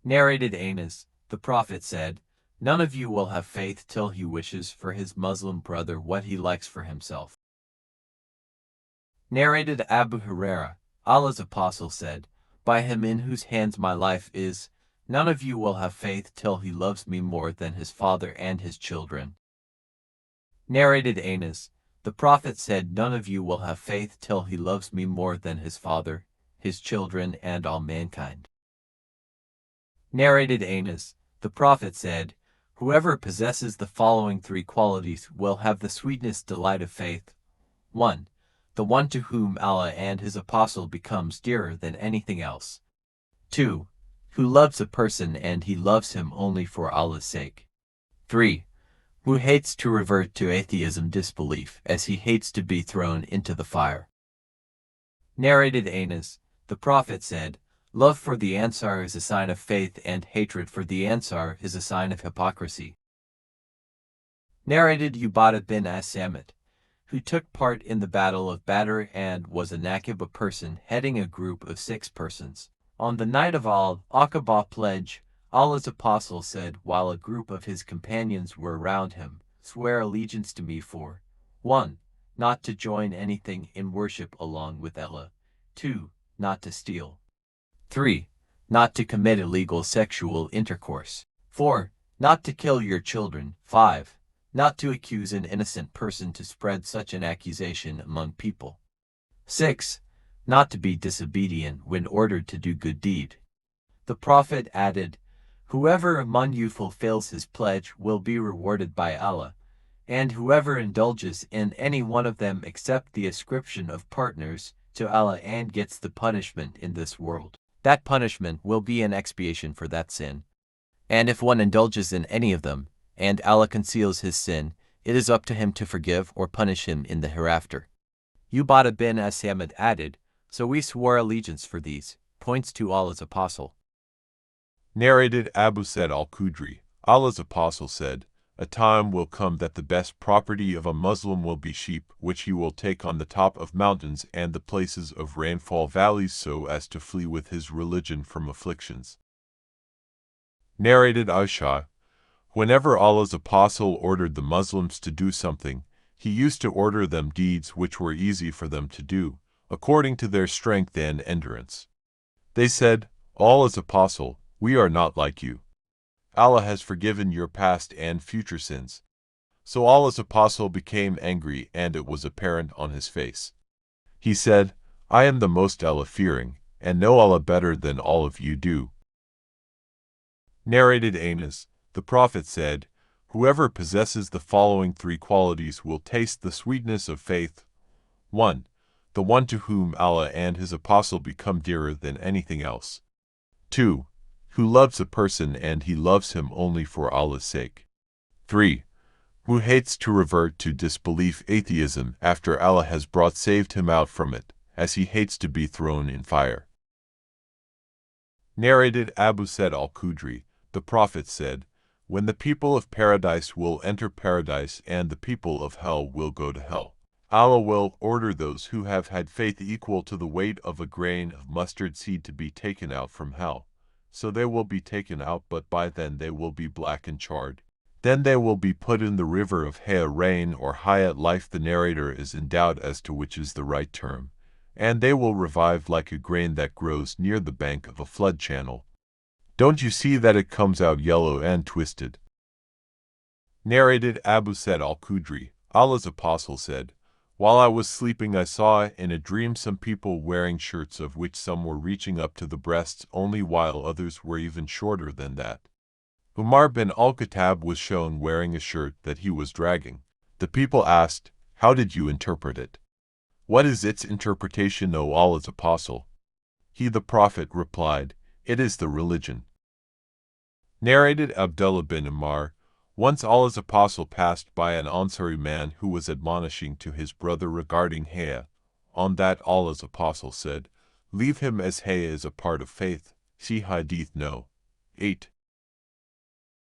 Narrated Anas, the Prophet said, "None of you will have faith till he wishes for his Muslim brother what he likes for himself." Narrated Abu Huraira, Allah's Apostle said, "By him in whose hands my life is, none of you will have faith till he loves me more than his father and his children." Narrated Anas, the Prophet said, "None of you will have faith till he loves me more than his father, his children, and all mankind." Narrated Anas, the Prophet said, "Whoever possesses the following three qualities will have the sweetness delight of faith. 1. The one to whom Allah and his Apostle becomes dearer than anything else. 2. Who loves a person and he loves him only for Allah's sake. 3. Who hates to revert to atheism disbelief as he hates to be thrown into the fire." Narrated Anas, the Prophet said, "Love for the Ansar is a sign of faith and hatred for the Ansar is a sign of hypocrisy." Narrated Ubadah bin as-Samit, who took part in the Battle of Badr and was a Naqib, a person heading a group of 6 persons. On the night of Al-Aqaba pledge, Allah's Apostle said while a group of his companions were around him, "Swear allegiance to me for 1. Not to join anything in worship along with Allah. 2. Not to steal. 3. Not to commit illegal sexual intercourse. 4. Not to kill your children. 5. Not to accuse an innocent person to spread such an accusation among people. 6. Not to be disobedient when ordered to do good deed." The Prophet added, "Whoever among you fulfills his pledge will be rewarded by Allah, and whoever indulges in any one of them except the ascription of partners to Allah and gets the punishment in this world, that punishment will be an expiation for that sin. And if one indulges in any of them, and Allah conceals his sin, it is up to him to forgive or punish him in the hereafter." Ubadah bin as-Samit added, "So we swore allegiance for these," points to Allah's Apostle. Narrated Abu Sa'id al-Khudri, Allah's Apostle said, "A time will come that the best property of a Muslim will be sheep, which he will take on the top of mountains and the places of rainfall valleys so as to flee with his religion from afflictions." Narrated Aisha, whenever Allah's Apostle ordered the Muslims to do something, he used to order them deeds which were easy for them to do, according to their strength and endurance. They said, "Allah's Apostle, we are not like you. Allah has forgiven your past and future sins." So Allah's Apostle became angry and it was apparent on his face. He said, "I am the most Allah-fearing, and know Allah better than all of you do." Narrated Anas, the Prophet said, "Whoever possesses the following three qualities will taste the sweetness of faith. 1. The one to whom Allah and his Apostle become dearer than anything else. 2. Who loves a person and he loves him only for Allah's sake. 3. Who hates to revert to disbelief atheism after Allah has saved him out from it, as he hates to be thrown in fire." Narrated Abu Sa'id al-Khudri, the Prophet said, "When the people of paradise will enter paradise and the people of hell will go to hell, Allah will order those who have had faith equal to the weight of a grain of mustard seed to be taken out from hell. So they will be taken out, but by then they will be black and charred. Then they will be put in the river of Hayat or Hayat life." The narrator is in doubt as to which is the right term. "And they will revive like a grain that grows near the bank of a flood channel. Don't you see that it comes out yellow and twisted?" Narrated Abu Sa'id al-Khudri, Allah's Apostle said, "While I was sleeping I saw in a dream some people wearing shirts of which some were reaching up to the breasts only while others were even shorter than that. Umar bin al-Khattab was shown wearing a shirt that he was dragging. The people asked, 'How did you interpret it? What is its interpretation, O Allah's Apostle?' He, the Prophet, replied, 'It is the religion.'" Narrated Abdullah bin Umar, once Allah's Apostle passed by an Ansari man who was admonishing to his brother regarding Hayya. On that Allah's Apostle said, "Leave him, as Hayya is a part of faith." See Hadith No. 8.